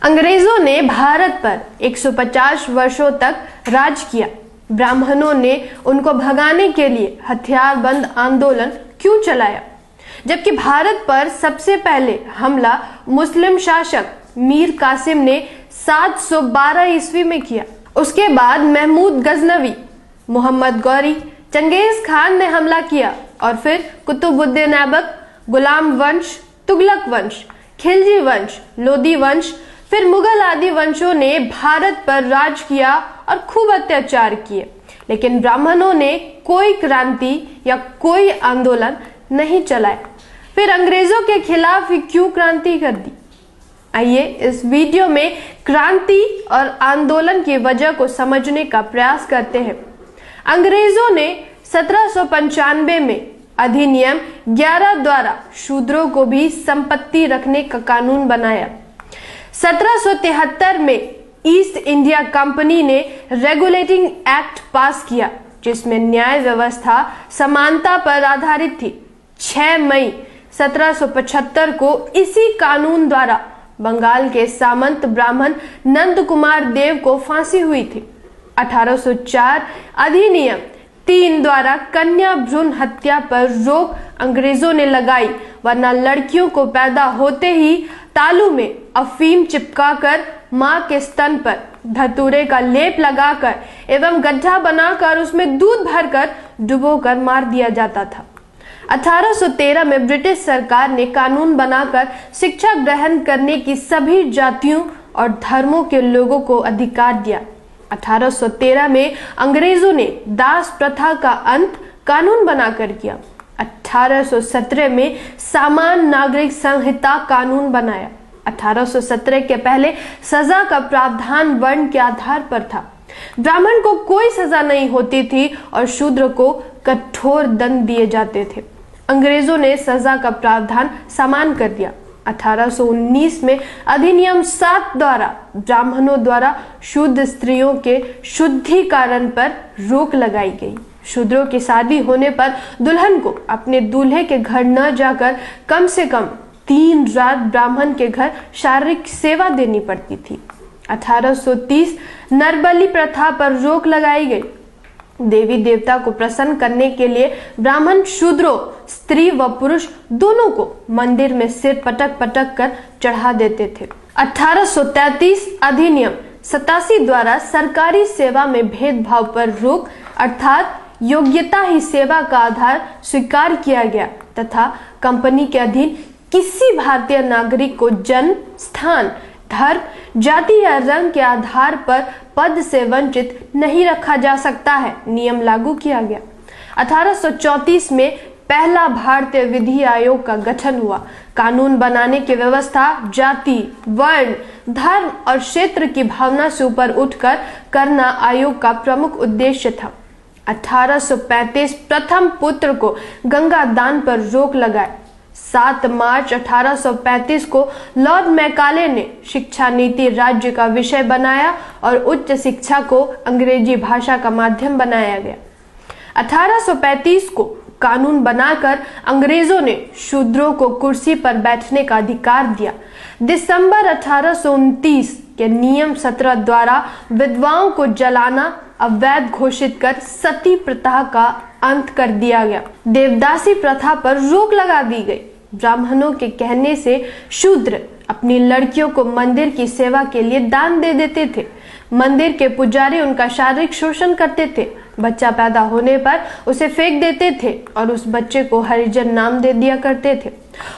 अंग्रेजों ने भारत पर 150 वर्षों तक राज किया। ब्राह्मणों ने उनको भगाने के लिए हथियारबंद आंदोलन क्यों चलाया, जबकि भारत पर सबसे पहले हमला मुस्लिम शासक मीर कासिम ने 712 ईस्वी में किया। उसके बाद महमूद गजनवी, मोहम्मद गौरी, चंगेज खान ने हमला किया और फिर कुतुबुद्दीन ऐबक, गुलाम वंश, तुगलक वंश, खिलजी वंश, लोदी वंश, फिर मुगल आदि वंशों ने भारत पर राज किया और खूब अत्याचार किए, लेकिन ब्राह्मणों ने कोई क्रांति या कोई आंदोलन नहीं चलाया। फिर अंग्रेजों के खिलाफ ही क्यों क्रांति कर दी? आइए इस वीडियो में क्रांति और आंदोलन की वजह को समझने का प्रयास करते हैं। अंग्रेजों ने 1795 में अधिनियम 11 द्वारा शूद्रों को भी संपत्ति रखने का कानून बनाया। 1773 में ईस्ट इंडिया कंपनी ने रेगुलेटिंग एक्ट पास किया, जिसमें न्याय व्यवस्था समानता पर आधारित थी। 6 मई 1775 को इसी कानून द्वारा बंगाल के सामंत ब्राह्मण नंद कुमार देव को फांसी हुई थी। 1804 अधिनियम 3 द्वारा कन्या भ्रूण हत्या पर रोक अंग्रेजों ने लगाई, वरना लड़कियों को पैदा होते ही तालू में अफीम चिपकाकर मां के स्तन पर धतूरे का लेप लगाकर एवं गड्ढा बनाकर उसमें दूध भरकर डुबोकर मार दिया जाता था। 1813 में ब्रिटिश सरकार ने कानून बनाकर शिक्षा ग्रहण करने की सभी जातियों और धर्मों के लोगों को अधिकार दिया। 1813 में अंग्रेजों ने दास प्रथा का अंत कानून बनाकर किया। 1817 में समान नागरिक संहिता कानून बनाया। 1817 के पहले सजा का प्रावधान वर्ण के आधार पर था। ब्राह्मण को कोई सजा नहीं होती थी और शूद्र को कठोर दंड दिए जाते थे। अंग्रेजों ने सजा का प्रावधान समान कर दिया। 1819 में अधिनियम 7 द्वारा ब्राह्मणों द्वारा शुद्ध स्त्रियों के शुद्धिकरण पर रोक लगाई गई। शूद्रों की शादी होने पर दुल्हन को अपने दूल्हे के घर न जाकर कम से कम 3 रात ब्राह्मण के घर शारीरिक सेवा देनी पड़ती थी। 1830 नरबलि प्रथा पर रोक लगाई गई। देवी देवता को प्रसन्न करने के लिए ब्राह्मण शूद्रों, स्त्री व पुरुष दोनों को मंदिर में सिर पटक पटक कर चढ़ा देते थे। 1833 अधिनियम 87 द्वारा सरकारी सेवा में भेदभाव पर रोक अर्थात योग्यता ही सेवा का आधार स्वीकार किया गया तथा कंपनी के अधीन किसी भारतीय नागरिक को जन्म, स्थान, धर्म, जाति या रंग के आधार पर पद से वंचित नहीं रखा जा सकता है, नियम लागू किया गया। 1834 में पहला भारतीय विधि आयोग का गठन हुआ। कानून बनाने की व्यवस्था जाति, वर्ण, धर्म और क्षेत्र की भावना से ऊपर उठकर करना आयोग का प्रमुख उद्देश्य था। 1835 प्रथम पुत्र को गंगा दान पर रोक लगाए। 7 मार्च 1835 को लॉर्ड मैकाले ने शिक्षा नीति राज्य का विषय बनाया और उच्च शिक्षा को अंग्रेजी भाषा का माध्यम बनाया गया। 1835 को कानून बनाकर अंग्रेजों ने शूद्रों को कुर्सी पर बैठने का अधिकार दिया। दिसंबर 1829 के नियम 17 द्वारा विधवाओं को जलाना अवैध घोषित कर सती प्रथा का अंत कर दिया गया। देवदासी प्रथा पर रोक लगा दी गई। ब्राह्मणों के कहने से शूद्र अपनी लड़कियों को मंदिर की सेवा के लिए दान दे देते थे। मंदिर के पुजारी उनका शारीरिक शोषण करते थे। बच्चा पैदा होने पर उसे फेंक देते थे और उस बच्चे को हरिजन नाम दे दिया करते थे।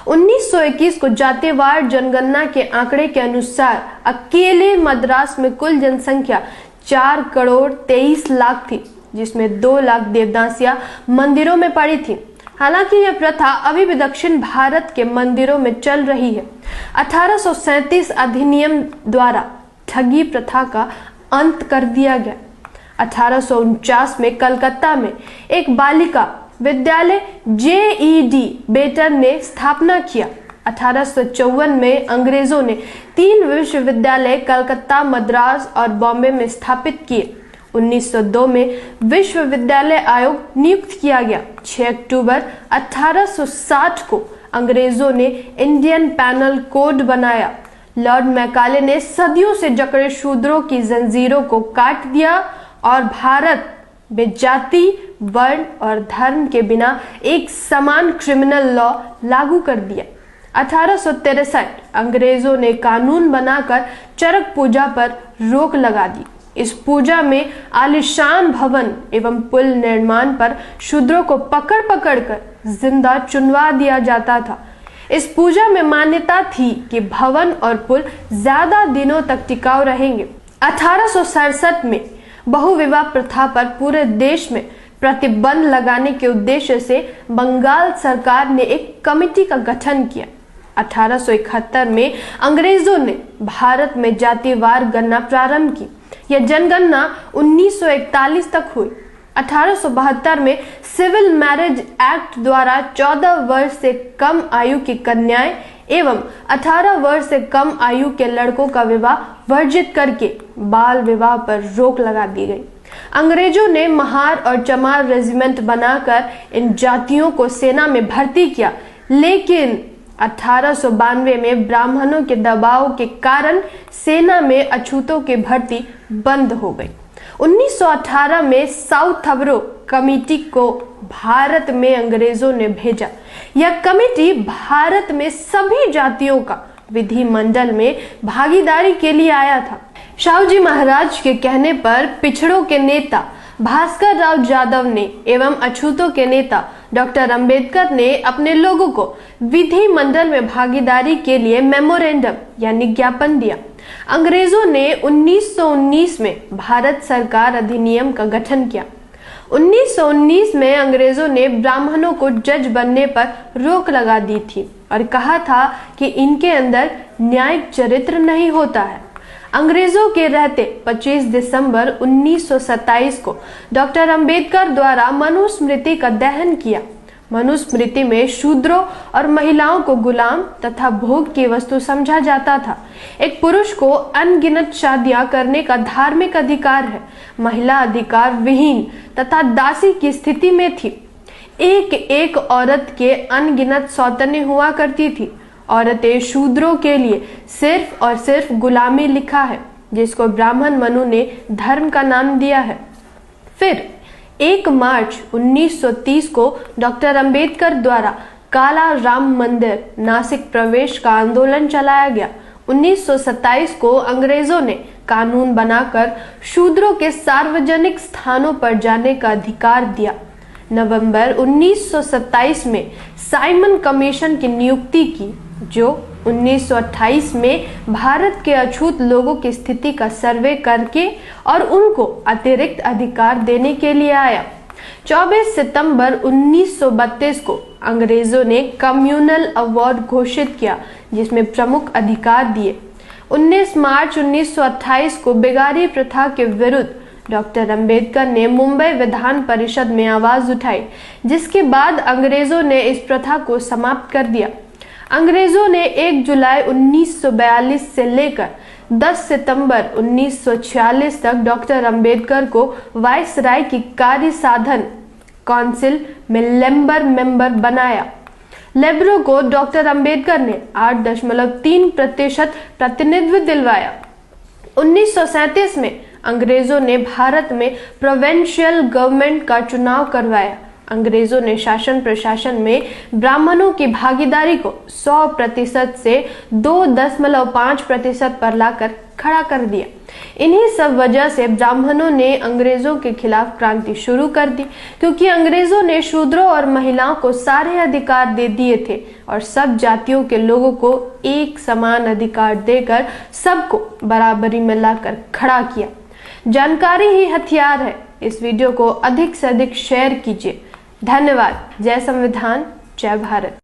1921 को जातिवार जनगणना के आंकड़े के अनुसार अकेले मद्रास में कुल जनसंख्या 4 करोड़ 23 लाख थी, जिसमें 2 लाख देवदासियां मंदिरों में पड़ी थी। हालांकि यह प्रथा अभी भी दक्षिण भारत के मंदिरों में चल रही है। 1837 अधिनियम द्वारा ठगी प्रथा का अंत कर दिया गया। 1849 में कलकत्ता में एक बालिका विद्यालय JED बेटर ने स्थापना किया। 1854 में अंग्रेजों ने 3 विश्वविद्यालय कलकत्ता, मद्रास और बॉम्बे में स्थापित किए। 1902 में विश्वविद्यालय आयोग नियुक्त किया गया। 6 अक्टूबर 1860 को अंग्रेजों ने इंडियन पैनल कोड बनाया। लॉर्ड मैकाले ने सदियों से जकड़े शूद्रों की जंजीरों को काट दिया और भारत में जाति, वर्ण और धर्म के बिना एक समान क्रिमिनल लॉ लागू कर दिया। 1863 अंग्रेजों ने कानून बनाकर चरक पूजा पर रोक लगा दी। इस पूजा में आलीशान भवन एवं पुल निर्माण पर शूद्रों को पकड़ पकड़ कर जिंदा चुनवा दिया जाता था। इस पूजा में मान्यता थी कि भवन और पुल ज्यादा दिनों तक टिकाऊ रहेंगे। 1867 में बहुविवाह प्रथा पर पूरे देश में प्रतिबंध लगाने के उद्देश्य से बंगाल सरकार ने एक कमेटी का गठन किया। 1871 में अंग्रेजों ने भारत में जातिवार गणना प्रारंभ की। यह जनगणना 1941 तक हुई। 1872 में सिविल मैरिज एक्ट द्वारा 14 वर्ष से कम आयु की कन्याएं एवं 18 वर्ष से कम आयु के लड़कों का विवाह वर्जित करके बाल विवाह पर रोक लगा दी गई। अंग्रेजों ने महार और चमार रेजिमेंट बनाकर इन जातियों को सेना में भर्ती किया, लेकिन 1892 में ब्राह्मणों के दबाव के कारण सेना में अछूतों की भर्ती बंद हो गई। 1918 में साउथबरो कमेटी को भारत में अंग्रेजों ने भेजा। यह कमेटी भारत में सभी जातियों का विधिमंडल में भागीदारी के लिए आया था। शाहू महाराज के कहने पर पिछड़ों के नेता भास्कर राव जादव ने एवं अछूतों के नेता डॉक्टर अंबेडकर ने अपने लोगों को विधिमंडल में भागीदारी के लिए मेमोरेंडम यानी ज्ञापन दिया। अंग्रेजों ने 1919 में भारत सरकार अधिनियम का गठन किया। 1919 में अंग्रेजों ने ब्राह्मणों को जज बनने पर रोक लगा दी थी और कहा था कि इनके अंदर न्यायिक चरित्र नहीं होता है। अंग्रेजों के रहते 25 दिसंबर 1927 को डॉक्टर अंबेडकर द्वारा मनुस्मृति का दहन किया। मनुस्मृति में शूद्रों और महिलाओं को गुलाम तथा भोग की वस्तु समझा जाता था। एक पुरुष को अनगिनत शादियां करने का धार्मिक अधिकार है। महिला अधिकार विहीन तथा दासी की स्थिति में थी। एक एक औरत के अनगिनत सौतन्य हुआ करती थी। औरतें शूद्रों के लिए सिर्फ और सिर्फ गुलामी लिखा है, जिसको ब्राह्मण मनु ने धर्म का नाम दिया है। फिर 1 मार्च 1930 को डॉक्टर अंबेडकर द्वारा काला राम मंदिर नासिक प्रवेश का आंदोलन चलाया गया। 1927 को अंग्रेजों ने कानून बनाकर शूद्रों के सार्वजनिक स्थानों पर जाने का अधिकार दिया। नवंबर 1927 में साइमन कमीशन की नियुक्ति की, जो 1928 में भारत के अछूत लोगों की स्थिति का सर्वे करके और उनको अतिरिक्त अधिकार देने के लिए आया। 24 सितंबर 1932 को अंग्रेजों ने कम्युनल अवार्ड घोषित किया, जिसमें प्रमुख अधिकार दिए। 19 मार्च 1928 को बेगारी प्रथा के विरुद्ध डॉक्टर अंबेडकर ने मुंबई विधान परिषद में आवाज उठाई, जिसके बाद अंग्रेजों ने इस प्रथा को समाप्त कर दिया। अंग्रेजों ने 1 जुलाई 1942 से लेकर 10 सितंबर 1946 तक डॉक्टर अंबेडकर को वायसराय की कार्य साधन काउंसिल में लेबर मेंबर बनाया। लेबरों को डॉक्टर अंबेडकर ने 8.3% प्रतिनिधित्व दिलवाया। 1937 में अंग्रेजों ने भारत में प्रोविंशियल गवर्नमेंट का चुनाव करवाया। अंग्रेजों ने शासन प्रशासन में ब्राह्मणों की भागीदारी को 100% से 2.5% पर लाकर खड़ा कर दिया। इन्हीं सब वजह से ब्राह्मणों ने अंग्रेजों के खिलाफ क्रांति शुरू कर दी, क्योंकि अंग्रेजों ने शूद्रों और महिलाओं को सारे अधिकार दे दिए थे और सब जातियों के लोगों को एक समान अधिकार देकर सबको बराबरी में लाकर खड़ा किया। जानकारी ही हथियार है। इस वीडियो को अधिक से अधिक शेयर कीजिए। धन्यवाद। जय संविधान, जय भारत।